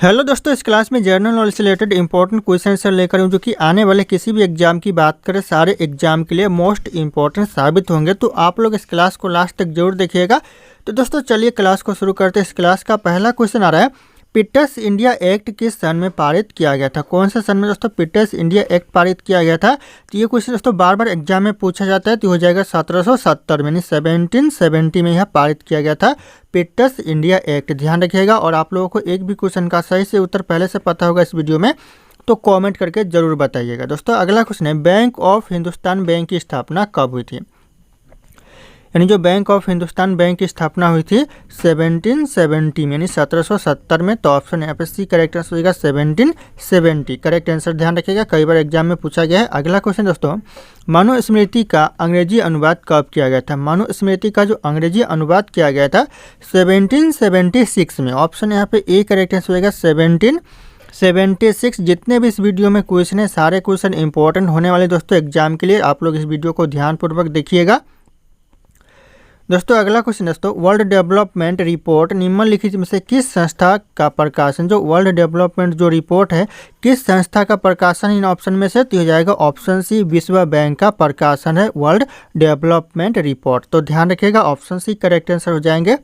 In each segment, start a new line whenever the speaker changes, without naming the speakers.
Hello दोस्तों, इस class में जनरल नॉलेज से रिलेटेड इंपॉर्टेंट क्वेश्चन से लेकर जो कि आने वाले किसी भी एग्जाम की बात करें सारे एग्जाम के लिए मोस्ट इंपॉर्टेंट साबित होंगे। तो आप लोग इस क्लास को लास्ट तक जरूर देखिएगा। तो दोस्तों चलिए क्लास को शुरू करते हैं। इस क्लास का पहला क्वेश्चन आ रहा है, पिटर्स इंडिया एक्ट किस सन में पारित किया गया था। कौन से सन में दोस्तों पिटर्स इंडिया एक्ट पारित किया गया था। तो ये क्वेश्चन दोस्तों बार बार एग्जाम में पूछा जाता है। तो हो जाएगा 1770 यानी 1770 में यह पारित किया गया था पिटर्स इंडिया एक्ट। ध्यान रखिएगा। और आप लोगों को एक भी क्वेश्चन का सही से उत्तर पहले से पता होगा इस वीडियो में, तो कॉमेंट करके जरूर बताइएगा। दोस्तों अगला क्वेश्चन है, बैंक ऑफ हिंदुस्तान बैंक की स्थापना कब हुई थी। यानी जो बैंक ऑफ हिंदुस्तान बैंक की स्थापना हुई थी 1770 में, यानी 1770 में। तो ऑप्शन यहाँ पे सी करेक्ट आंसर होगा 1770 करेक्ट आंसर। ध्यान रखिएगा, कई बार एग्जाम में पूछा गया है। अगला क्वेश्चन दोस्तों, मनुस्मृति का अंग्रेजी अनुवाद कब किया गया था। मनुस्मृति का जो अंग्रेजी अनुवाद किया गया था 1776 में। ऑप्शन यहाँ पे ए करेक्ट आंसर होगा 1776। जितने भी इस वीडियो में क्वेश्चन है सारे क्वेश्चन इंपॉर्टेंट होने वाले दोस्तों एग्जाम के लिए। आप लोग इस वीडियो को ध्यानपूर्वक देखिएगा। दोस्तों अगला क्वेश्चन दोस्तों, वर्ल्ड डेवलपमेंट रिपोर्ट निम्नलिखित में से किस संस्था का प्रकाशन। जो वर्ल्ड डेवलपमेंट जो रिपोर्ट है किस संस्था का प्रकाशन इन ऑप्शन में से। तो हो जाएगा ऑप्शन सी विश्व बैंक का प्रकाशन है वर्ल्ड डेवलपमेंट रिपोर्ट। तो ध्यान रखिएगा ऑप्शन सी करेक्ट आंसर हो जाएंगे।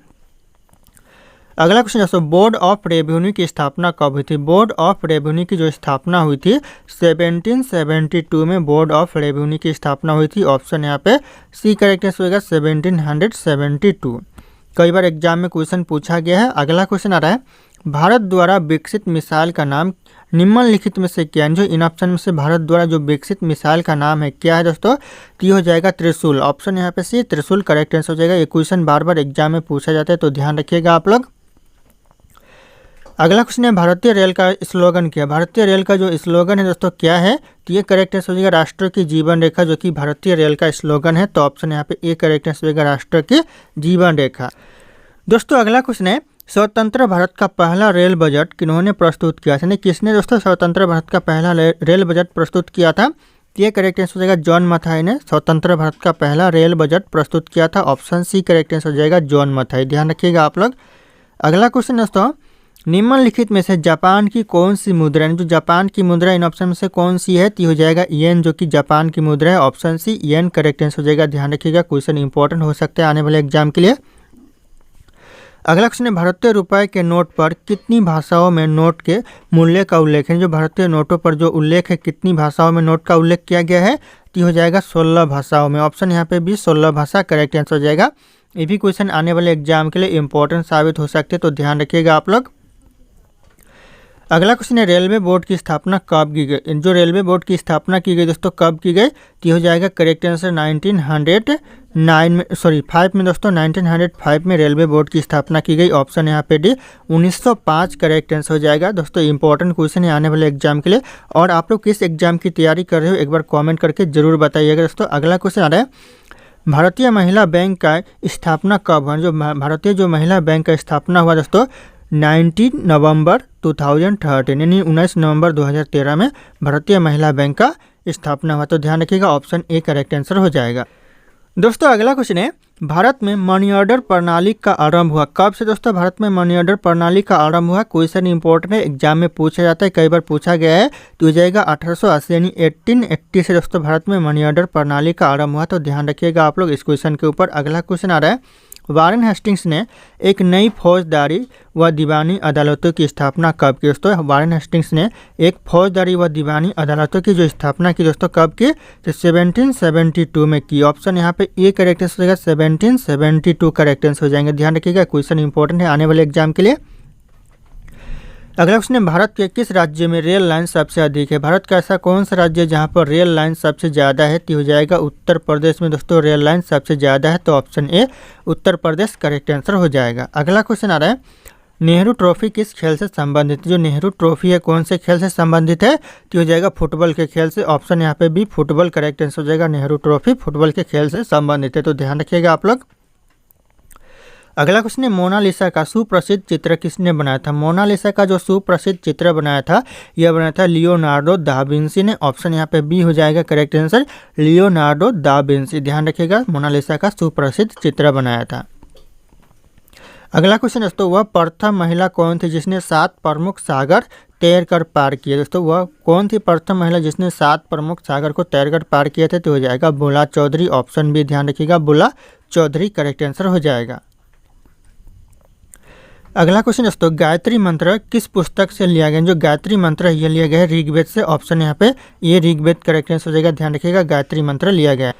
अगला क्वेश्चन दोस्तों, बोर्ड ऑफ रेवेन्यू की स्थापना कब हुई थी। बोर्ड ऑफ रेवेन्यू की जो स्थापना हुई थी 1772 में बोर्ड ऑफ रेवेन्यू की स्थापना हुई थी। ऑप्शन यहाँ पे सी करेक्ट आंसर होगा 1772। कई बार एग्जाम में क्वेश्चन पूछा गया है। अगला क्वेश्चन आ रहा है, भारत द्वारा विकसित मिसाइल का नाम निम्नलिखित में से क्या है। जो इन ऑप्शन में से भारत द्वारा जो विकसित मिसाइल का नाम है क्या है दोस्तों। तो ये हो जाएगा त्रिशूल। ऑप्शन यहाँ पे सी त्रिशूल करेक्ट आंसर हो जाएगा। ये क्वेश्चन बार बार एग्जाम में पूछा जाता है, तो ध्यान रखिएगा आप लोग। अगला क्वेश्चन है, भारतीय रेल का स्लोगन क्या है। भारतीय रेल का जो स्लोगन है दोस्तों क्या है। तो ये करेक्ट आंसर हो जाएगा राष्ट्र की जीवन रेखा, जो कि भारतीय रेल का स्लोगन है। तो ऑप्शन यहाँ पे ए करेक्ट आंसर हो जाएगा राष्ट्र की जीवन रेखा। दोस्तों अगला क्वेश्चन है, स्वतंत्र भारत का पहला रेल बजट किन्होंने प्रस्तुत किया था। किसने दोस्तों स्वतंत्र भारत का पहला रेल बजट प्रस्तुत किया था। ये करेक्ट आंसर हो जाएगा जॉन मथाई ने स्वतंत्र भारत का पहला रेल बजट प्रस्तुत किया था। ऑप्शन सी करेक्ट आंसर हो जाएगा जॉन मथाई। ध्यान रखिएगा आप लोग। अगला क्वेश्चन दोस्तों, निम्नलिखित में से जापान की कौन सी मुद्रा है। जो जापान की मुद्रा इन ऑप्शन में से कौन सी है। तो हो जाएगा येन, जो कि जापान की मुद्रा है। ऑप्शन सी येन करेक्ट आंसर हो जाएगा। ध्यान रखिएगा, क्वेश्चन इंपॉर्टेंट हो सकते हैं आने वाले एग्जाम के लिए। अगला क्वेश्चन है, भारतीय रुपए के नोट पर कितनी भाषाओं में नोट के मूल्य का उल्लेख है। जो भारतीय नोटों पर जो उल्लेख है कितनी भाषाओं में नोट का उल्लेख किया गया है। तो हो जाएगा 16 भाषाओं में। ऑप्शन यहाँ पे भी 16 भाषा करेक्ट आंसर हो जाएगा। ये भी क्वेश्चन आने वाले एग्जाम के लिए इंपॉर्टेंट साबित हो सकते हैं, तो ध्यान रखिएगा आप लोग। अगला क्वेश्चन है, रेलवे बोर्ड की स्थापना कब की गई। जो रेलवे बोर्ड की स्थापना की गई दोस्तों कब की गई। तो हो जाएगा करेक्ट आंसर 1905 में दोस्तों 1905 में रेलवे बोर्ड की स्थापना की गई। ऑप्शन यहाँ पे डी 1905 करेक्ट आंसर हो जाएगा। दोस्तों इंपॉर्टेंट क्वेश्चन है आने वाले एग्जाम के लिए। और आप लोग किस एग्जाम की तैयारी कर रहे हो एक बार कॉमेंट करके जरूर बताइएगा। दोस्तों अगला क्वेश्चन आ रहा है, भारतीय महिला बैंक का स्थापना कब हुआ। जो भारतीय जो महिला बैंक का स्थापना हुआ दोस्तों 19 नवंबर 2013 यानी 19 नवंबर 2013 में भारतीय महिला बैंक का स्थापना हुआ। तो ध्यान रखिएगा ऑप्शन ए करेक्ट आंसर हो जाएगा। दोस्तों अगला क्वेश्चन है, भारत में मनी ऑर्डर प्रणाली का आरंभ हुआ कब से। दोस्तों भारत में मनी ऑर्डर प्रणाली का आरंभ हुआ। क्वेश्चन इंपॉर्टेंट है, एग्जाम में पूछा जाता है, कई बार पूछा गया है। तो हो जाएगा 1880 यानी 1880 से दोस्तों भारत में मनी ऑर्डर प्रणाली का आरंभ हुआ। तो ध्यान रखिएगा आप लोग इस क्वेश्चन के ऊपर। अगला क्वेश्चन आ रहा है, वारेन हेस्टिंग्स ने एक नई फौजदारी व दीवानी अदालतों की स्थापना कब की। दोस्तों वारेन हेस्टिंग्स ने एक फौजदारी व दीवानी अदालतों की जो स्थापना की दोस्तों कब की। तो 1772 में की। ऑप्शन यहाँ पे ए करेक्ट आंसर हो जाएगा 1772 करेक्ट आंसर हो जाएंगे। ध्यान रखिएगा, क्वेश्चन इंपॉर्टेंट है आने वाले एग्जाम के लिए। अगला क्वेश्चन है, भारत के किस राज्य में रेल लाइन सबसे अधिक है। भारत का ऐसा कौन सा राज्य है जहां पर रेल लाइन सबसे ज़्यादा है। तो हो जाएगा उत्तर प्रदेश में दोस्तों रेल लाइन सबसे ज़्यादा है। तो option A Uttar Pradesh correct answer हो जाएगा। अगला क्वेश्चन आ रहा है, नेहरू ट्रॉफी किस खेल से संबंधित है। जो नेहरू ट्रॉफी है कौन से खेल से संबंधित है। तो हो जाएगा फुटबॉल के खेल से। ऑप्शन यहाँ पे भी फुटबॉल करेक्ट आंसर हो जाएगा। नेहरू ट्रॉफी फुटबॉल के खेल से संबंधित है, तो ध्यान रखिएगा आप लोग। अगला क्वेश्चन है, मोनालिसा का सुप्रसिद्ध चित्र किसने बनाया था। मोनालिसा का जो सुप्रसिद्ध चित्र बनाया था यह बनाया था लियोनार्डो दा विंसी ने। ऑप्शन यहाँ पे बी हो जाएगा correct answer Leonardo da Vinci. ध्यान रखिएगा मोनालिसा का सुप्रसिद्ध चित्र बनाया था। अगला क्वेश्चन दोस्तों, वह प्रथम महिला कौन थी जिसने 7 प्रमुख सागर तैर कर पार किए। दोस्तों वह कौन थी प्रथम महिला जिसने 7 प्रमुख सागर को तैर कर पार किए थे? तो हो जाएगा बुला चौधरी। ऑप्शन बी ध्यान रखिएगा, बुला चौधरी करेक्ट आंसर हो जाएगा। अगला क्वेश्चन दोस्तों, गायत्री मंत्र किस पुस्तक से लिया गया? जो गायत्री मंत्र है ये लिया गया है ऋग्वेद से। ऑप्शन यहाँ पे ये ऋग्वेद करेक्ट आंसर हो जाएगा। ध्यान रखिएगा, गायत्री मंत्र लिया गया है।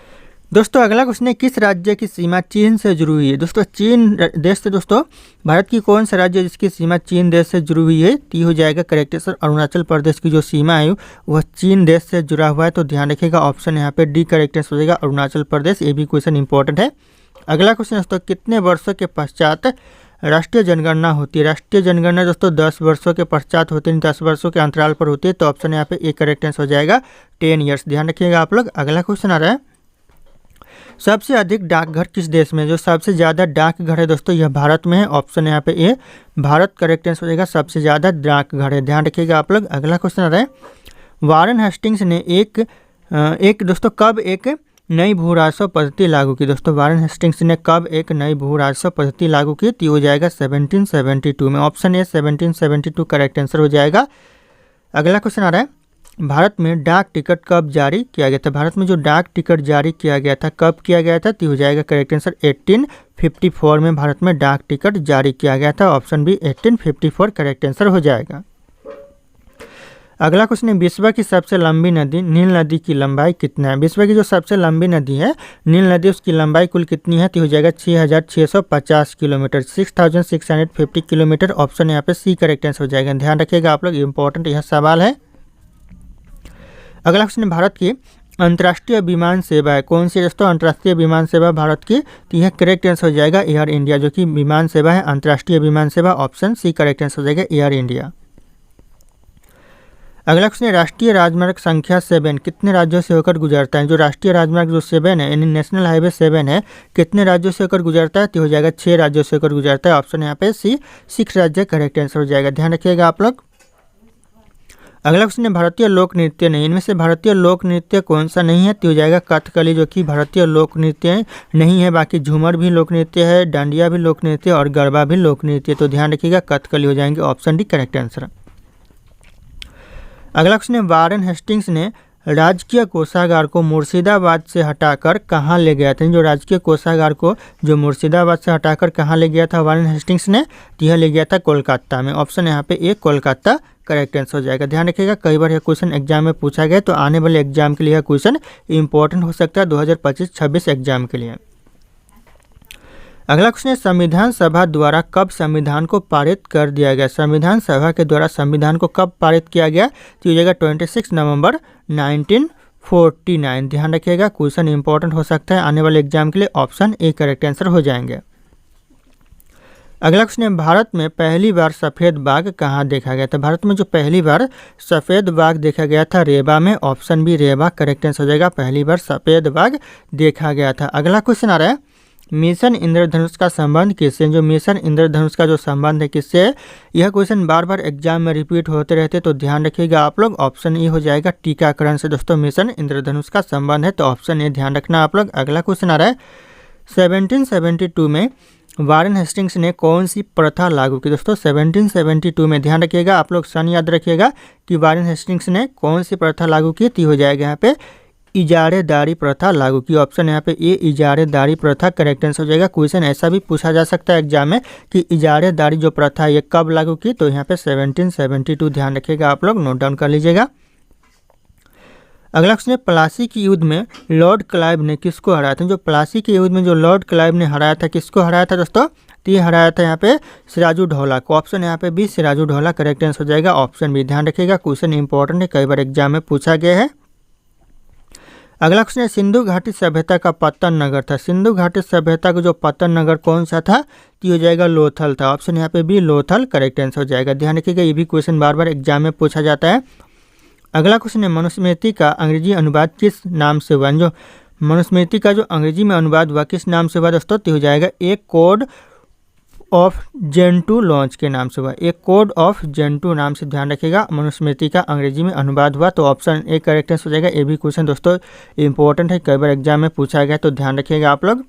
दोस्तों अगला क्वेश्चन है, किस राज्य की सीमा चीन से जुड़ी हुई है? दोस्तों चीन देश से दोस्तों भारत की कौन सा राज्य जिसकी सीमा चीन देश से जुड़ी हुई है? तो हो जाएगा करेक्ट आंसर, अरुणाचल प्रदेश की जो सीमा है वह चीन देश से जुड़ा हुआ है। तो ध्यान रखिएगा, ऑप्शन यहाँ पे डी करेक्ट आंसर हो जाएगा, अरुणाचल प्रदेश। ये भी क्वेश्चन इंपॉर्टेंट है। अगला क्वेश्चन दोस्तों, कितने वर्षों के पश्चात राष्ट्रीय जनगणना होती है? राष्ट्रीय जनगणना दोस्तों 10 वर्षों के पश्चात होती है, 10 वर्षों के अंतराल पर होती है। तो ऑप्शन यहाँ पे ए करेक्ट आंसर हो जाएगा, 10 ईयर्स। ध्यान रखिएगा आप लोग। अगला क्वेश्चन आ रहा है, सबसे अधिक डाकघर किस देश में? जो सबसे ज़्यादा डाकघर है दोस्तों यह भारत में है। ऑप्शन यहाँ पे ए भारत करेक्ट आंसर हो जाएगा, सबसे ज़्यादा डाकघर है। ध्यान रखिएगा आप लोग। अगला क्वेश्चन आ रहा है, वारेन हेस्टिंग्स ने एक दोस्तों कब एक नई भू राजस्व पद्धति लागू की? दोस्तों वारेन हेस्टिंग्स ने कब एक नई भू राजस्व पद्धति लागू की? तो हो जाएगा 1772 में। ऑप्शन ए 1772 करेक्ट आंसर हो जाएगा। अगला क्वेश्चन आ रहा है, भारत में डाक टिकट कब जारी किया गया था? भारत में जो डाक टिकट जारी किया गया था कब किया गया था? तो हो जाएगा करेक्ट आंसर 1854 में भारत में डाक टिकट जारी किया गया था। ऑप्शन बी 1854 करेक्ट आंसर हो जाएगा। अगला क्वेश्चन है, विश्व की सबसे लंबी नदी नील नदी की लंबाई कितना है? विश्व की जो सबसे लंबी नदी है नील नदी उसकी लंबाई कुल कितनी है? तो हो जाएगा 6650 किलोमीटर, 6650 किलोमीटर। ऑप्शन यहाँ पे सी करेक्ट आंसर हो जाएगा। ध्यान रखिएगा आप लोग, इंपॉर्टेंट यह सवाल है। अगला क्वेश्चन है, भारत की अंतर्राष्ट्रीय विमान सेवा है कौन सी? दोस्तों अंतर्राष्ट्रीय विमान सेवा भारत की, तो यह करेक्ट आंसर हो जाएगा एयर इंडिया, जो कि विमान सेवा है अंतर्राष्ट्रीय विमान सेवा। ऑप्शन सी करेक्ट आंसर हो जाएगा एयर इंडिया। अगला क्वेश्चन है, राष्ट्रीय राजमार्ग संख्या 7 कितने राज्यों से होकर गुजरता है? जो राष्ट्रीय राजमार्ग जो 7 है यानी नेशनल हाईवे 7 है कितने राज्यों से होकर गुजरता है? तो हो जाएगा 6 राज्यों से होकर गुजरता है। ऑप्शन यहाँ पे सी 6 राज्य करेक्ट आंसर हो जाएगा। ध्यान रखिएगा आप लोग। अगला क्वेश्चन है, भारतीय लोक नृत्य नहीं, इनमें से भारतीय लोक नृत्य कौन सा नहीं है? तो हो जाएगा कथकली, जो कि भारतीय लोक नृत्य नहीं है। बाकी झूमर भी लोक नृत्य है, डांडिया भी लोक नृत्य और गरबा भी लोक नृत्य। तो ध्यान रखिएगा कथकली हो जाएंगे। Option D correct answer. अगला क्वेश्चन है, वारेन हेस्टिंग्स ने राजकीय कोषागार को मुर्शिदाबाद से हटाकर कहाँ ले गया था? जो राजकीय कोषागार को जो मुर्शिदाबाद से हटाकर कहाँ ले गया था वारेन हेस्टिंग्स ने? तो यह ले गया था कोलकाता में। ऑप्शन यहाँ पे ए कोलकाता करेक्ट आंसर हो जाएगा। ध्यान रखिएगा, कई बार यह क्वेश्चन एग्जाम में पूछा गया, तो आने वाले एग्जाम के लिए यह क्वेश्चन इंपॉर्टेंट हो सकता है 2025-26 एग्जाम के लिए। अगला क्वेश्चन है, संविधान सभा द्वारा कब संविधान को पारित कर दिया गया? संविधान सभा के द्वारा संविधान को कब पारित किया गया? तो हो जाएगा 26 नवंबर 1949। ध्यान रखिएगा, क्वेश्चन इंपॉर्टेंट हो सकता है आने वाले एग्जाम के लिए। ऑप्शन ए करेक्ट आंसर हो जाएंगे। अगला क्वेश्चन है, भारत में पहली बार सफ़ेद बाघ कहाँ देखा गया था? भारत में जो पहली बार सफ़ेद बाघ देखा गया था रेवा में। ऑप्शन बी रेवा करेक्ट आंसर हो जाएगा, पहली बार सफ़ेद बाघ देखा गया था। अगला क्वेश्चन आ रहा है, मिशन इंद्रधनुष का संबंध किससे? जो मिशन इंद्रधनुष का जो संबंध है किससे? यह क्वेश्चन बार बार एग्जाम में रिपीट होते रहते, तो ध्यान रखिएगा आप लोग। ऑप्शन ए हो जाएगा टीकाकरण से दोस्तों मिशन इंद्रधनुष का संबंध है। तो ऑप्शन ए ध्यान रखना आप लोग। अगला क्वेश्चन आ रहा है, 1772 में वारेन हेस्टिंग्स ने कौन सी प्रथा लागू की? दोस्तों 1772 में ध्यान रखिएगा आप लोग, सन याद रखिएगा कि वारेन हेस्टिंग्स ने कौन सी प्रथा लागू की? तो हो जाएगा यहाँ पे इजारेदारी प्रथा लागू की। ऑप्शन यहाँ पे ए इजारेदारी प्रथा करेक्ट आंसर हो जाएगा। क्वेश्चन ऐसा भी पूछा जा सकता है एग्जाम में कि इजारेदारी जो प्रथा है ये कब लागू की? तो यहाँ पे 1772 ध्यान रखिएगा आप लोग, नोट डाउन कर लीजिएगा। अगला क्वेश्चन है, प्लासी के युद्ध में लॉर्ड क्लाइव ने किसको हराया था? जो प्लासी के युद्ध में जो लॉर्ड क्लाइव ने हराया था, किसको हराया था दोस्तों? तो ये हराया था यहाँ पे सिराजुद्दौला को। ऑप्शन यहाँ पे बी सिराजुद्दौला करेक्ट आंसर हो जाएगा। ऑप्शन बी ध्यान रखिएगा, क्वेश्चन इंपॉर्टेंट है, कई बार एग्जाम में पूछा गया है। अगला क्वेश्चन है, सिंधु घाटी सभ्यता का पतन नगर था। सिंधु घाटी सभ्यता का जो पतन नगर कौन सा था? तो हो जाएगा लोथल था। ऑप्शन यहाँ पे भी लोथल करेक्ट आंसर हो जाएगा। ध्यान रखिएगा, ये भी क्वेश्चन बार बार एग्जाम में पूछा जाता है। अगला क्वेश्चन है, मनुस्मृति का अंग्रेजी अनुवाद किस नाम से हुआ? जो मनुस्मृति का जो अंग्रेजी में अनुवाद हुआ किस नाम से हुआ दोस्तों? तो हो जाएगा एक कोड ऑफ जेंटू लॉन्च के नाम से हुआ। एक कोड ऑफ जेंटू नाम से ध्यान रखिएगा मनुस्मृति का अंग्रेजी में अनुवाद हुआ। तो ऑप्शन ए करेक्ट आंसर हो जाएगा। ये भी क्वेश्चन दोस्तों इंपॉर्टेंट है, कई बार एग्जाम में पूछा गया, तो ध्यान रखिएगा आप लोग।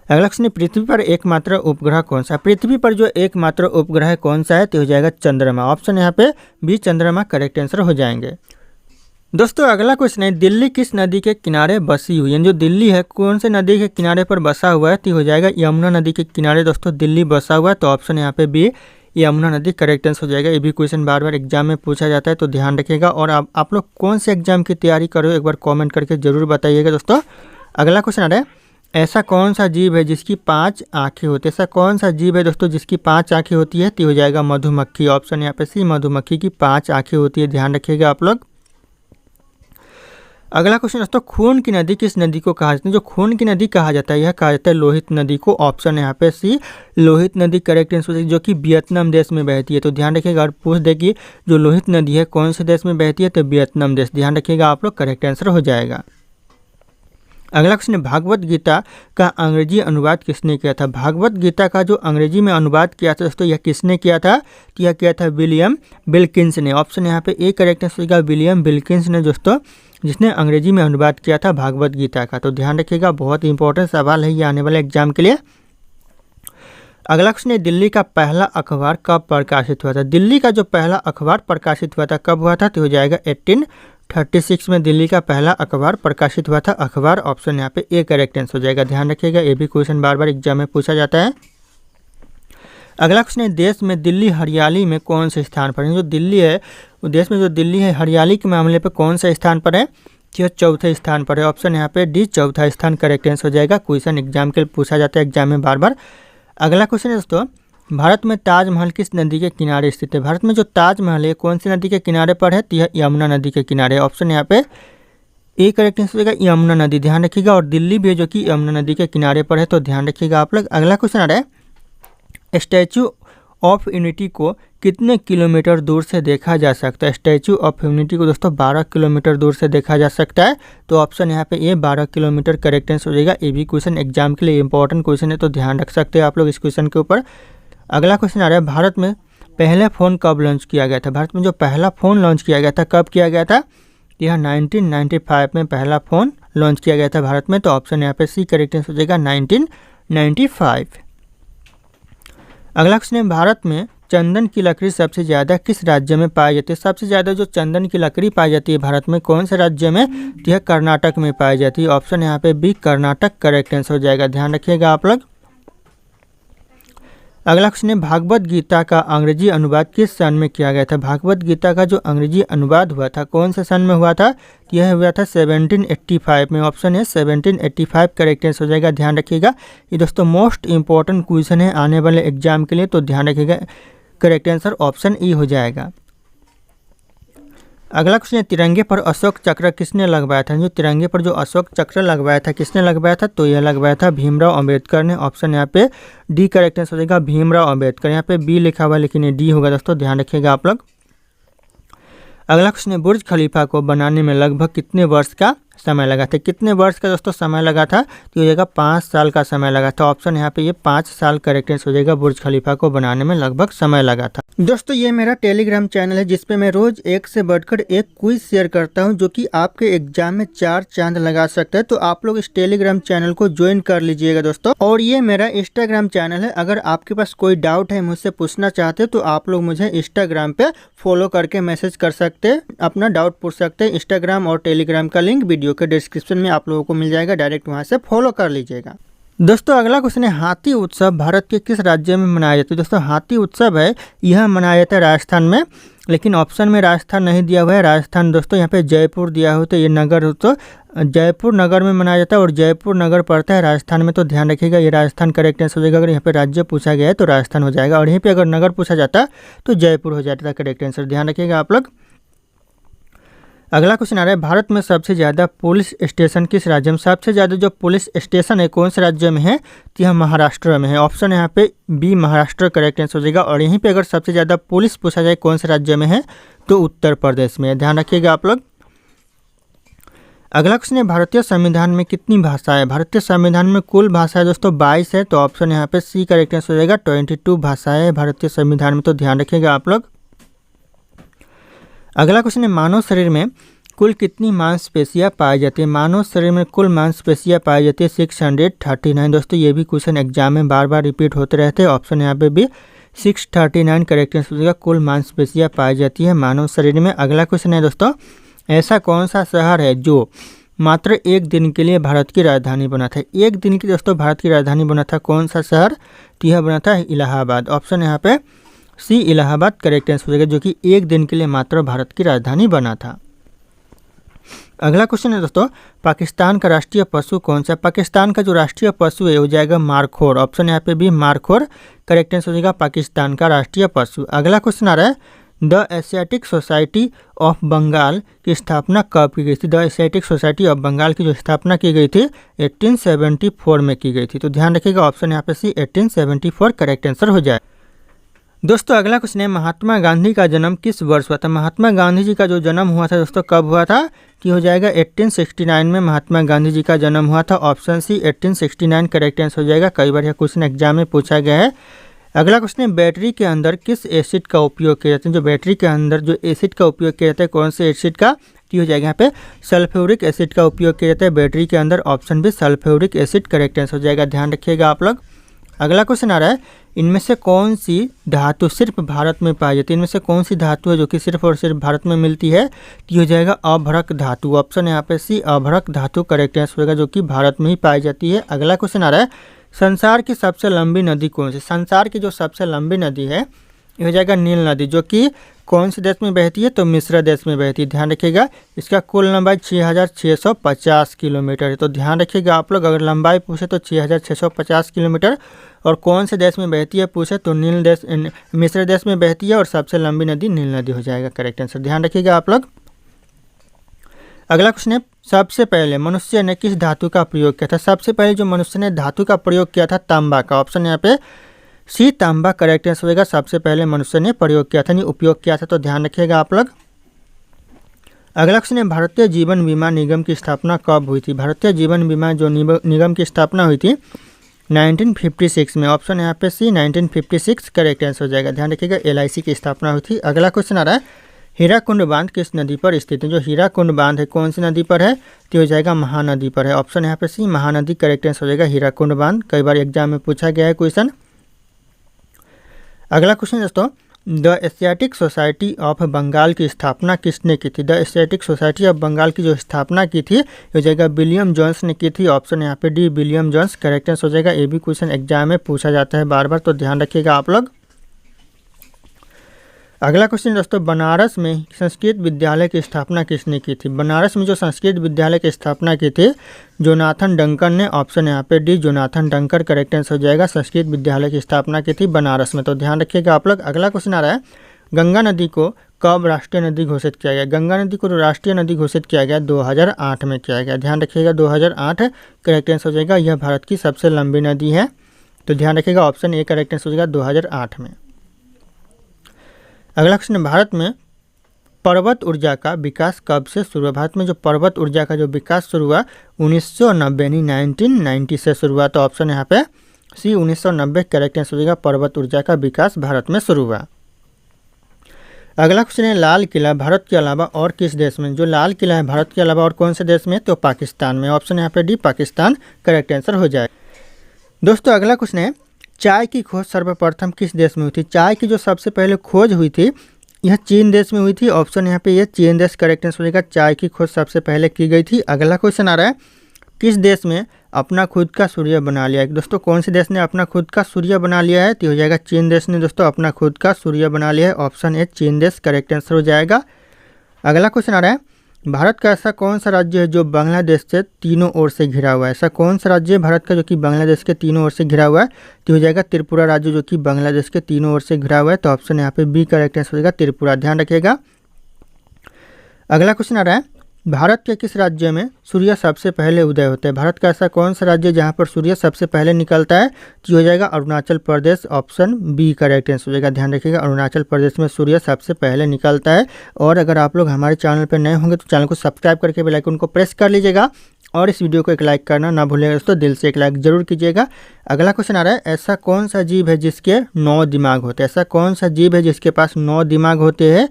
अगला क्वेश्चन है, पृथ्वी पर एकमात्र उपग्रह कौन सा है? पृथ्वी पर जो एकमात्र उपग्रह कौन सा है तो हो जाएगा चंद्रमा। ऑप्शन यहाँ पे बी चंद्रमा करेक्ट आंसर हो जाएंगे। दोस्तों अगला क्वेश्चन है, दिल्ली किस नदी के किनारे बसी हुई है? जो दिल्ली है कौन से नदी के किनारे पर बसा हुआ है तो हो जाएगा यमुना नदी के किनारे दोस्तों दिल्ली बसा हुआ है। तो ऑप्शन यहाँ पे बी यमुना नदी करेक्ट आंसर हो जाएगा। ये भी क्वेश्चन बार बार एग्जाम में पूछा जाता है तो ध्यान रखिएगा। और आप लोग कौन से एग्जाम की तैयारी कर रहे हो एक बार कॉमेंट करके जरूर बताइएगा दोस्तों। अगला क्वेश्चन आ रहा है, ऐसा कौन सा जीव है जिसकी 5 आँखें होती है? ऐसा कौन सा जीव है दोस्तों जिसकी 5 आँखें होती है तो हो जाएगा मधुमक्खी। ऑप्शन यहाँ पे सी मधुमक्खी की 5 आँखें होती है, ध्यान रखिएगा आप लोग। अगला क्वेश्चन दोस्तों, खून की नदी किस नदी को कहा जाता है? जो खून की नदी कहा जाता है यह कहा जाता है लोहित नदी को। ऑप्शन यहाँ पे सी लोहित नदी करेक्ट आंसर, जो कि वियतनाम देश में बहती है। तो ध्यान रखिएगा। और पूछ दे कि जो लोहित नदी है कौन से देश में बहती है तो वियतनाम देश, ध्यान रखिएगा आप लोग, करेक्ट आंसर हो जाएगा। अगला क्वेश्चन है, भागवत गीता का अंग्रेजी अनुवाद किसने किया था? भागवत गीता का जो अंग्रेजी में अनुवाद किया था दोस्तों यह किसने किया था? तो यह किया था विलियम विल्किंस ने। ऑप्शन यहाँ पे ए करेक्ट आंसर होगा विलियम विल्किंस ने दोस्तों, जिसने अंग्रेजी में अनुवाद किया था भागवत गीता का। तो ध्यान रखिएगा, बहुत इंपॉर्टेंट सवाल है ये आने वाले एग्जाम के लिए। अगला क्वेश्चन है, दिल्ली का पहला अखबार कब प्रकाशित हुआ था? दिल्ली का जो पहला अखबार प्रकाशित हुआ था कब हुआ था तो हो जाएगा 1836 में दिल्ली का पहला अखबार प्रकाशित हुआ था। अखबार ऑप्शन यहाँ पे ए करेक्ट आंसर हो जाएगा, ध्यान रखिएगा। ये भी क्वेश्चन बार बार एग्जाम में पूछा जाता है। अगला क्वेश्चन है, देश में दिल्ली हरियाली में कौन से स्थान पर है? जो दिल्ली है वो देश में जो दिल्ली है हरियाली के मामले पर कौन सा स्थान पर है? यह चौथे स्थान पर है। ऑप्शन यहाँ पे डी चौथा स्थान करेक्ट आंसर हो जाएगा। क्वेश्चन एग्जाम के लिए पूछा जाता है एग्जाम में बार बार। अगला क्वेश्चन है दोस्तों, भारत में ताजमहल किस नदी के किनारे स्थित है? भारत में जो ताजमहल है कौन सी नदी के किनारे पर है तो यह यमुना नदी के किनारे। ऑप्शन यहाँ पे ए करेक्ट आंसर हो जाएगा यमुना नदी, ध्यान रखिएगा। और दिल्ली भी है जो कि यमुना नदी के किनारे पर है, तो ध्यान रखिएगा आप लोग। अगला क्वेश्चन आ रहा है, स्टैचू ऑफ यूनिटी को कितने किलोमीटर दूर से देखा जा सकता है? स्टैचू ऑफ यूनिटी को दोस्तों 12 किलोमीटर दूर से देखा जा सकता है। तो ऑप्शन यहाँ पे ये 12 किलोमीटर करेक्ट आंसर हो जाएगा। ये भी क्वेश्चन एग्जाम के लिए इंपॉर्टेंट क्वेश्चन है, तो ध्यान रख सकते हैं आप लोग इस क्वेश्चन के ऊपर। अगला क्वेश्चन आ रहा है, भारत में पहले फ़ोन कब लॉन्च किया गया था? भारत में जो पहला फ़ोन लॉन्च किया गया था कब किया गया था? यह 1995 में पहला फ़ोन लॉन्च किया गया था भारत में। तो ऑप्शन यहाँ पे सी करेक्ट आंसर हो जाएगा 1995। अगला क्वेश्चन है, भारत में चंदन की लकड़ी सबसे ज़्यादा किस राज्य में पाई जाती है? सबसे ज़्यादा जो चंदन की लकड़ी पाई जाती है भारत में कौन से राज्य में? तो यह कर्नाटक में पाई जाती है। ऑप्शन यहाँ पे बी कर्नाटक करेक्ट आंसर हो जाएगा, ध्यान रखिएगा आप लोग। अगला क्वेश्चन है, भागवत गीता का अंग्रेजी अनुवाद किस सन में किया गया था? भागवत गीता का जो अंग्रेजी अनुवाद हुआ था कौन से सन में हुआ था? यह हुआ था 1785 में। ऑप्शन है 1785 करेक्ट आंसर हो जाएगा, ध्यान रखिएगा। ये दोस्तों मोस्ट इंपॉर्टेंट क्वेश्चन है आने वाले एग्जाम के लिए, तो ध्यान रखिएगा। करेक्ट आंसर ऑप्शन ई हो जाएगा। अगला क्वेश्चन है, तिरंगे पर अशोक चक्र किसने लगवाया था? जो तिरंगे पर जो अशोक चक्र लगवाया था किसने लगवाया था? तो यह लगवाया था भीमराव अंबेडकर ने। ऑप्शन यहाँ पे डी करेक्ट आंसर हो जाएगा, भीमराव अंबेडकर। यहाँ पे बी लिखा हुआ लेकिन ये डी होगा दोस्तों, ध्यान रखिएगा आप लोग। अगला क्वेश्चन है, बुर्ज खलीफा को बनाने में लगभग कितने वर्ष का समय लगा था? कितने वर्ष का दोस्तों समय लगा था? तो हो जाएगा 5 साल का समय लगा था। ऑप्शन यहाँ पे ये 5 साल करेक्ट आंसर हो जाएगा। बुर्ज खलीफा को बनाने में लगभग समय लगा था। दोस्तों ये मेरा टेलीग्राम चैनल है जिसपे मैं रोज एक से बढ़कर एक क्विज शेयर करता हूं जो कि आपके एग्जाम में 4 चांद लगा सकता है। तो आप लोग इस टेलीग्राम चैनल को ज्वाइन कर लीजिएगा दोस्तों। और ये मेरा इंस्टाग्राम चैनल है, अगर आपके पास कोई डाउट है मुझसे पूछना चाहते हैं तो आप लोग मुझे इंस्टाग्राम पे फॉलो करके मैसेज कर सकते हैं, अपना डाउट पूछ सकते हैं। इंस्टाग्राम और टेलीग्राम का लिंक वीडियो के डिस्क्रिप्शन में आप लोगों को मिल जाएगा, डायरेक्ट वहाँ से फॉलो कर लीजिएगा। दोस्तों अगला क्वेश्चन है, हाथी उत्सव भारत के किस राज्य में मनाया जाता है? दोस्तों हाथी उत्सव है यह मनाया जाता है राजस्थान में, लेकिन ऑप्शन में राजस्थान नहीं दिया हुआ है। राजस्थान दोस्तों यहाँ पे जयपुर दिया हो, तो ये नगर हो तो जयपुर नगर में मनाया जाता है और जयपुर नगर पड़ता है राजस्थान में। तो ध्यान रखिएगा ये राजस्थान करेक्ट आंसर हो जाएगा। अगर यहाँ पे राज्य पूछा गया है तो राजस्थान हो जाएगा, और यहीं पर अगर नगर पूछा जाता तो जयपुर हो जाता है करेक्ट आंसर, ध्यान रखिएगा आप लोग। अगला क्वेश्चन आ रहा है, भारत में सबसे ज़्यादा पुलिस स्टेशन किस राज्य में? सबसे ज़्यादा जो पुलिस स्टेशन है कौन से राज्य में है? तो यह महाराष्ट्र में है। ऑप्शन यहाँ पे बी महाराष्ट्र करेक्ट आंसर हो जाएगा। और यहीं पे अगर सबसे ज़्यादा पुलिस पूछा जाए कौन से राज्य में है तो उत्तर प्रदेश में है, ध्यान रखिएगा आप लोग। अगला क्वेश्चन है, भारतीय संविधान में कितनी भाषा है? भारतीय संविधान में कुल भाषा है दोस्तों 22 है। तो ऑप्शन यहाँ पे सी करेक्ट आंसर हो जाएगा, 22 भाषाएं है भारतीय संविधान में, तो ध्यान रखिएगा आप लोग। अगला क्वेश्चन है, मानव शरीर में कुल कितनी मांसपेशियां पाई जाती है? मानव शरीर में कुल मांसपेशियां पाई जाती है 639। दोस्तों ये भी क्वेश्चन एग्जाम में बार बार रिपीट होते रहते हैं। ऑप्शन यहाँ पे भी 639 करेक्ट आंसर हो जाएगा। कुल मांसपेशियां पाई जाती है मानव शरीर में। अगला क्वेश्चन है दोस्तों, ऐसा कौन सा शहर है जो मात्र एक दिन के लिए भारत की राजधानी बना था? एक दिन की दोस्तों भारत की राजधानी बना था, कौन सा शहर? तो यह बना था इलाहाबाद। ऑप्शन यहाँ पे सी इलाहाबाद करेक्ट आंसर हो जाएगा, जो कि एक दिन के लिए मात्र भारत की राजधानी बना था। अगला क्वेश्चन है दोस्तों, पाकिस्तान का राष्ट्रीय पशु कौन सा? पाकिस्तान का जो राष्ट्रीय पशु है हो जाएगा मारखोर। ऑप्शन यहाँ पे भी मारखोर करेक्ट आंसर हो जाएगा, पाकिस्तान का राष्ट्रीय पशु। अगला क्वेश्चन आ रहा है, the Asiatic Society of Bengal की स्थापना कब की गई थी? The Asiatic Society of Bengal की जो स्थापना की गई थी 1874 में की गई थी। तो ध्यान रखिएगा, ऑप्शन यहाँ पे सी 1874 करेक्ट आंसर हो जाए। दोस्तों अगला क्वेश्चन है, महात्मा गांधी का जन्म किस वर्ष हुआ था? महात्मा गांधी जी का जो जन्म हुआ था दोस्तों कब हुआ था? कि हो जाएगा 1869 में महात्मा गांधी जी का जन्म हुआ था। ऑप्शन सी 1869 करेक्ट आंसर हो जाएगा। कई बार यह क्वेश्चन एग्जाम में पूछा गया है। अगला क्वेश्चन है, बैटरी के अंदर किस एसिड का उपयोग किया जाता है? जो बैटरी के अंदर जो एसिड का उपयोग किया जाता है कौन से एसिड का? तो हो जाएगा यहाँ पे सल्फ्यूरिक एसिड का उपयोग किया जाता है बैटरी के अंदर। ऑप्शन भी सल्फ्यूरिक एसिड करेक्ट आंसर हो जाएगा, ध्यान रखिएगा आप लोग। अगला क्वेश्चन आ रहा है, इनमें से कौन सी धातु सिर्फ भारत में पाई जाती है? इनमें से कौन सी धातु है जो कि सिर्फ और सिर्फ भारत में मिलती है? तो हो जाएगा अभ्रक धातु। ऑप्शन यहाँ पे सी अभ्रक धातु करेक्ट आंसर होगा, जो कि भारत में ही पाई जाती है। अगला क्वेश्चन आ रहा है, संसार की सबसे लंबी नदी कौन सी? संसार की जो सबसे लंबी नदी है ये हो जाएगा नील नदी, जो कि कौन से देश में बहती है? तो मिस्र देश में बहती है, ध्यान रखिएगा। इसका कुल लंबाई 6650 किलोमीटर है। तो ध्यान रखिएगा आप लोग, अगर लंबाई पूछे तो 6650 किलोमीटर, और कौन से देश में बहती है पूछे तो मिस्र देश में बहती है, और सबसे लंबी नदी नील नदी हो जाएगा करेक्ट आंसर, ध्यान रखिएगा आप लोग। अगला क्वेश्चन है, सबसे पहले मनुष्य ने किस धातु का प्रयोग किया था? सबसे पहले जो मनुष्य ने धातु का प्रयोग किया था तांबा का। ऑप्शन यहाँ पे सी तांबा करेक्ट आंसर होगा। सबसे पहले मनुष्य ने प्रयोग किया था, नहीं उपयोग किया था, तो ध्यान रखिएगा आप लोग। अगला क्वेश्चन है, भारतीय जीवन बीमा निगम की स्थापना कब हुई थी? भारतीय जीवन बीमा जो निगम की स्थापना हुई थी 1956 में। ऑप्शन यहाँ पे सी 1956 करेक्ट आंसर हो जाएगा, ध्यान रखिएगा। LIC की स्थापना हुई थी। अगला क्वेश्चन आ रहा है, हीराकुंड बांध किस नदी पर स्थित है? जो हीराकुंड बांध है कौन सी नदी पर है? तो हो जाएगा महानदी पर है। ऑप्शन यहाँ पे सी महानदी करेक्ट आंसर हो जाएगा, हीराकुंड बांध। कई बार एग्जाम में पूछा गया है क्वेश्चन। अगला क्वेश्चन दोस्तों, the Asiatic Society of Bengal की स्थापना किसने की थी? The Asiatic Society of Bengal की जो स्थापना की थी हो जाएगा विलियम जोन्स ने की थी। ऑप्शन यहाँ पे D William Jones correct answer हो जाएगा। ये भी क्वेश्चन एग्जाम में पूछा जाता है बार बार, तो ध्यान रखिएगा आप लोग। अगला क्वेश्चन दोस्तों, बनारस में संस्कृत विद्यालय की स्थापना किसने की थी? बनारस में जो संस्कृत विद्यालय की स्थापना की थी जोनाथन डंकर ने। ऑप्शन यहाँ पे D Jonathan Dunker correct answer हो जाएगा। संस्कृत विद्यालय की स्थापना की थी बनारस में, तो ध्यान रखिएगा आप लोग। अगला क्वेश्चन आ रहा है, गंगा नदी को कब राष्ट्रीय नदी घोषित किया गया? गंगा नदी को राष्ट्रीय नदी घोषित किया गया 2008 में किया गया, ध्यान रखिएगा। 2008 करेक्ट आंसर हो जाएगा। यह भारत की सबसे लंबी नदी है, तो ध्यान रखिएगा। ऑप्शन ए करेक्ट आंसर हो जाएगा 2008 में। अगला क्वेश्चन, भारत में पर्वत ऊर्जा का विकास कब से शुरू हुआ? भारत में जो पर्वत ऊर्जा का जो विकास शुरू हुआ 1990 1990 से शुरू हुआ। तो ऑप्शन यहाँ पे सी 1990 करेक्ट आंसर हो जाएगा। पर्वत ऊर्जा का विकास भारत में शुरू हुआ। अगला क्वेश्चन है, लाल किला भारत के अलावा और किस देश में? जो लाल किला है भारत के अलावा और कौन से देश में? तो पाकिस्तान में। ऑप्शन यहाँ पे डी पाकिस्तान करेक्ट आंसर हो जाए। दोस्तों अगला क्वेश्चन है, चाय की खोज सर्वप्रथम किस देश में हुई थी? चाय की जो सबसे पहले खोज हुई थी यह चीन देश में हुई थी। ऑप्शन यहाँ पे ये चीन देश करेक्ट आंसर हो जाएगा। चाय की खोज सबसे पहले की गई थी। अगला क्वेश्चन आ रहा है, किस देश में अपना खुद का सूर्य बना लिया है? दोस्तों कौन से देश ने अपना खुद का सूर्य बना लिया है? तो हो जाएगा चीन देश ने दोस्तों अपना खुद का सूर्य बना लिया है। ऑप्शन ए चीन देश करेक्ट आंसर हो जाएगा। अगला क्वेश्चन आ रहा है, भारत का ऐसा कौन सा राज्य है जो बांग्लादेश से तीनों ओर से घिरा हुआ है? ऐसा कौन सा राज्य है भारत का जो कि बांग्लादेश के तीनों ओर से घिरा हुआ है? तो हो जाएगा त्रिपुरा राज्य, जो कि बांग्लादेश के तीनों ओर से घिरा हुआ है। तो ऑप्शन यहाँ पे बी करेक्ट आंसर हो जाएगा, त्रिपुरा, ध्यान रखिएगा। अगला क्वेश्चन आ रहा है, भारत के किस राज्य में सूर्य सबसे पहले उदय होता है? भारत का ऐसा कौन सा राज्य है जहाँ पर सूर्य सबसे पहले निकलता है? तो हो जाएगा Arunachal Pradesh. Option B correct answer हो जाएगा, ध्यान रखिएगा। अरुणाचल प्रदेश में सूर्य सबसे पहले निकलता है। और अगर आप लोग हमारे चैनल पर नए होंगे तो चैनल को सब्सक्राइब करके बेल आइकन को प्रेस कर लीजिएगा, और इस वीडियो को एक लाइक करना ना भूलिएगा दोस्तों, दिल से एक लाइक जरूर कीजिएगा। अगला क्वेश्चन आ रहा है, ऐसा कौन सा जीव है जिसके 9 दिमाग होते हैं? ऐसा कौन सा जीव है जिसके पास 9 दिमाग होते हैं?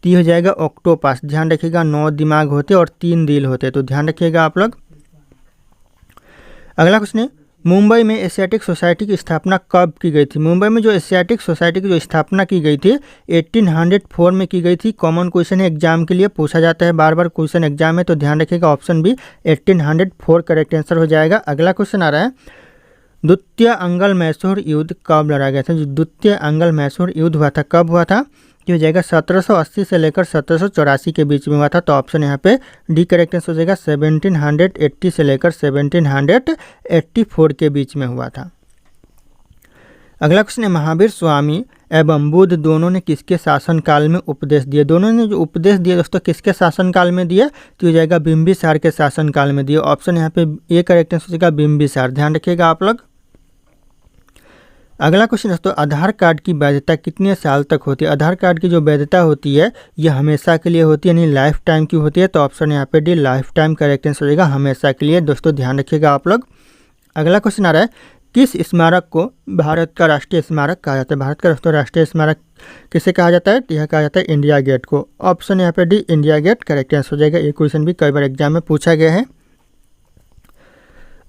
तो ये हो जाएगा ऑक्टोपस। ध्यान रखिएगा 9 दिमाग होते और 3 दिल होते, तो ध्यान रखिएगा आप लोग। अगला क्वेश्चन है, मुंबई में एशियाटिक सोसाइटी की स्थापना कब की गई थी? मुंबई में जो एशियाटिक सोसाइटी की जो स्थापना की गई थी 1804 में की गई थी। कॉमन क्वेश्चन है, एग्जाम के लिए पूछा जाता है, बार बार क्वेश्चन एग्जाम है, तो ध्यान रखिएगा ऑप्शन बी 1804 करेक्ट आंसर हो जाएगा। अगला क्वेश्चन आ रहा है, द्वितीय अंगल मैसूर युद्ध कब लड़ा गया था? जो द्वितीय अंगल मैसूर युद्ध हुआ था कब हुआ था? ये हो जाएगा 1780 से लेकर 1784 के बीच में हुआ था, तो ऑप्शन यहाँ पे डी करेक्ट आंसर हो जाएगा। 1780 से लेकर 1784 के बीच में हुआ था। अगला क्वेश्चन है, महावीर स्वामी एवं बुद्ध दोनों ने किसके शासनकाल में उपदेश दिए? दोनों ने जो उपदेश दिए दोस्तों किसके शासनकाल में दिए? तो हो जाएगा बिंबिसार के शासनकाल में दिए। ऑप्शन यहाँ पे ए करेक्ट आंसर हो जाएगा बिंबिसार। ध्यान रखिएगा आप लोग। अगला क्वेश्चन दोस्तों, आधार कार्ड की वैधता कितने साल तक होती है? आधार कार्ड की जो वैधता होती है ये हमेशा के लिए होती है, यानी लाइफ टाइम की होती है, तो ऑप्शन यहाँ पे D life time correct answer हो जाएगा, हमेशा के लिए। दोस्तों ध्यान रखिएगा आप लोग। अगला क्वेश्चन आ रहा है, किस स्मारक को भारत का राष्ट्रीय स्मारक कहा जाता है? भारत का दोस्तों राष्ट्रीय स्मारक किसे कहा जाता है? यह कहा जाता है इंडिया गेट को। ऑप्शन यहाँ पे D India Gate correct answer हो जाएगा। ये क्वेश्चन भी कई बार एग्जाम में पूछा गया है।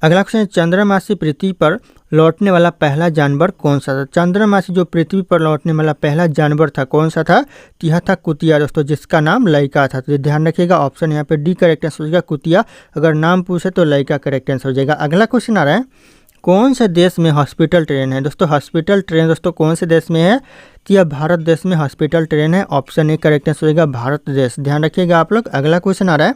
अगला क्वेश्चन है, चंद्रमा से पृथ्वी पर लौटने वाला पहला जानवर कौन सा था? चंद्रमा से जो पृथ्वी पर लौटने वाला पहला जानवर था कौन सा था? तो यह था कुतिया दोस्तों, जिसका नाम लइका था। तो ध्यान रखिएगा ऑप्शन यहाँ पे डी करेक्ट आंसर हो जाएगा कुतिया। अगर नाम पूछे तो लइका करेक्ट आंसर हो जाएगा। अगला क्वेश्चन आ रहा है, कौन से देश में हॉस्पिटल ट्रेन है? दोस्तों हॉस्पिटल ट्रेन दोस्तों कौन से देश में है? तो यह भारत देश में हॉस्पिटल ट्रेन है। ऑप्शन ए करेक्ट आंसर हो जाएगा भारत देश। ध्यान रखिएगा आप लोग। अगला क्वेश्चन आ रहा है,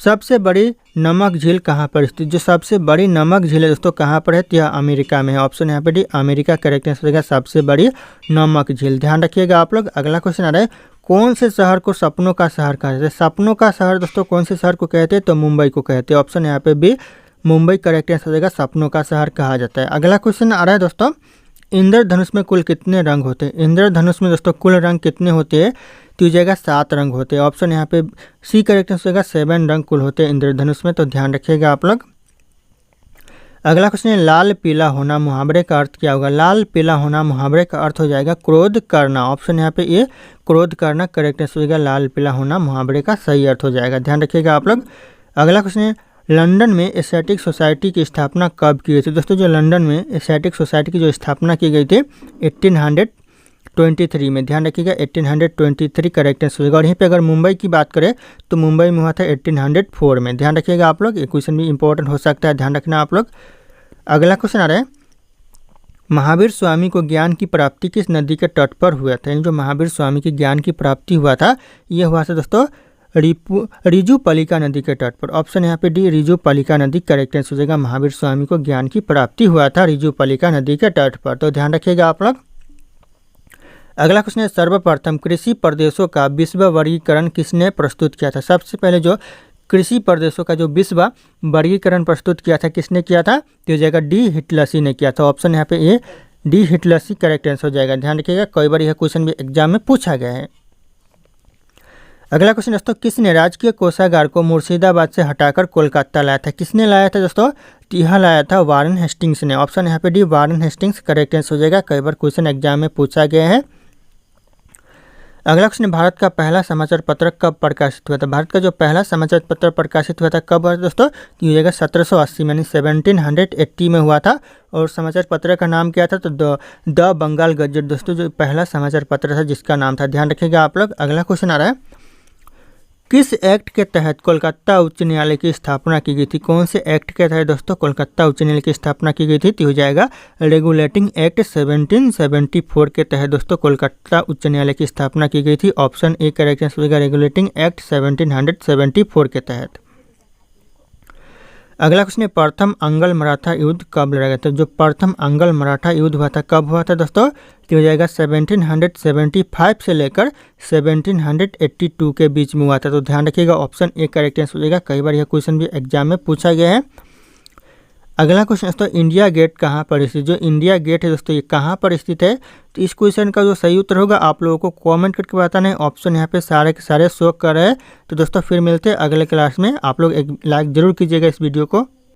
सबसे बड़ी नमक झील कहाँ पर स्थित? जो सबसे बड़ी नमक झील है दोस्तों कहाँ पर है? तो यह अमेरिका में है। ऑप्शन यहाँ पे डी अमेरिका करेक्ट आंसर हो जाएगा सबसे बड़ी नमक झील। ध्यान रखिएगा आप लोग। अगला क्वेश्चन आ रहा है, कौन से शहर को सपनों का शहर कहा जाता है? सपनों का शहर दोस्तों कौन से शहर को कहते हैं? तो मुंबई को कहते हैं। ऑप्शन यहाँ पे बी मुंबई करेक्ट आंसर हो जाएगा, सपनों का शहर कहा जाता है। अगला क्वेश्चन आ रहा है दोस्तों, इंद्रधनुष में कुल कितने रंग होते हैं? इंद्रधनुष में दोस्तों कुल रंग कितने होते हैं? तो हो जाएगा 7 रंग होते हैं। ऑप्शन यहाँ पे सी करेक्ट आंसर हो जाएगा 7 रंग कुल होते हैं इंद्रधनुष में, तो ध्यान रखिएगा आप लोग। अगला क्वेश्चन है, लाल पीला होना मुहावरे का अर्थ क्या होगा? लाल पीला होना मुहावरे का अर्थ हो जाएगा क्रोध करना। ऑप्शन यहाँ पे ये क्रोध करना करेक्ट आंसर हो जाएगा। लाल पीला होना मुहावरे का सही अर्थ हो जाएगा। ध्यान रखिएगा आप लोग। अगला क्वेश्चन है, लंदन में एशियाटिक सोसाइटी की स्थापना कब की गई थी? दोस्तों जो लंदन में एशियाटिक सोसाइटी की जो स्थापना की गई थी 1823 में। ध्यान रखिएगा 1823 करेक्ट आंसर होगा। और यहीं पे अगर मुंबई की बात करें तो मुंबई में हुआ था 1804 में। ध्यान रखिएगा आप लोग। ये क्वेश्चन भी इंपॉर्टेंट हो सकता है, ध्यान रखना आप लोग। अगला क्वेश्चन आ रहा है, महावीर स्वामी को ज्ञान की प्राप्ति किस नदी के तट पर हुआ था? जो महावीर स्वामी की ज्ञान की प्राप्ति हुआ था ये हुआ था दोस्तों रिजुपलिका नदी के तट पर। ऑप्शन यहाँ पे डी रिजुपलिका नदी करेक्ट आंसर हो जाएगा। महावीर स्वामी को ज्ञान की प्राप्ति हुआ था रिजुपलिका नदी के तट पर, तो ध्यान रखिएगा आप लोग। अगला क्वेश्चन है, सर्वप्रथम कृषि प्रदेशों का विश्व वर्गीकरण किसने प्रस्तुत किया था? सबसे पहले जो कृषि प्रदेशों का जो विश्व वर्गीकरण प्रस्तुत किया था किसने किया था? तो हो जाएगा डी हिटलसी ने किया था। ऑप्शन यहाँ पे ए डी हिटलसी करेक्ट आंसर हो जाएगा। ध्यान रखिएगा, कई बार यह क्वेश्चन भी एग्जाम में पूछा गया है। अगला क्वेश्चन दोस्तों, किसने राजकीय कोषागार को मुर्शिदाबाद से हटाकर कोलकाता लाया था? किसने लाया था दोस्तों? यह लाया था वारन हेस्टिंग्स ने। ऑप्शन यहाँ पे D Warren Hastings correct answer हो जाएगा। कई बार क्वेश्चन एग्जाम में पूछा गया है। अगला क्वेश्चन, भारत का पहला समाचार पत्र कब प्रकाशित हुआ था? भारत का जो पहला समाचार पत्र प्रकाशित हुआ था कब हुआ था दोस्तों? तो ये 1780 यानी 1780 में हुआ था। और समाचार पत्र का नाम क्या था? तो द बंगाल गजट दोस्तों जो पहला समाचार पत्र था जिसका नाम था। ध्यान रखिएगा आप लोग। अगला क्वेश्चन आ रहा है, किस एक्ट के तहत कोलकाता उच्च न्यायालय की स्थापना की गई थी? कौन से एक्ट के तहत दोस्तों कोलकाता उच्च न्यायालय की स्थापना की गई थी? तो हो जाएगा रेगुलेटिंग एक्ट 1774 के तहत दोस्तों कोलकाता उच्च न्यायालय की स्थापना की गई थी। ऑप्शन ए करेक्ट आंसर होगा रेगुलेटिंग एक्ट 1774 के तहत। अगला क्वेश्चन है, प्रथम अंगल मराठा युद्ध कब लड़ा गया था? जो प्रथम अंगल मराठा युद्ध हुआ था कब हुआ था दोस्तों? तो हो जाएगा 1775 से लेकर 1782 के बीच में हुआ था, तो ध्यान रखिएगा ऑप्शन ए करेक्ट आंसर हो जाएगा। कई बार यह क्वेश्चन भी एग्जाम में पूछा गया है। अगला क्वेश्चन दोस्तों, इंडिया गेट कहाँ पर स्थित? जो इंडिया गेट है दोस्तों ये कहाँ पर स्थित है? तो इस क्वेश्चन का जो सही उत्तर होगा आप लोगों को कमेंट करके बताना है। ऑप्शन यहाँ पे सारे के सारे शो कर रहे हैं। तो दोस्तों फिर मिलते हैं अगले क्लास में। आप लोग एक लाइक जरूर कीजिएगा इस वीडियो को।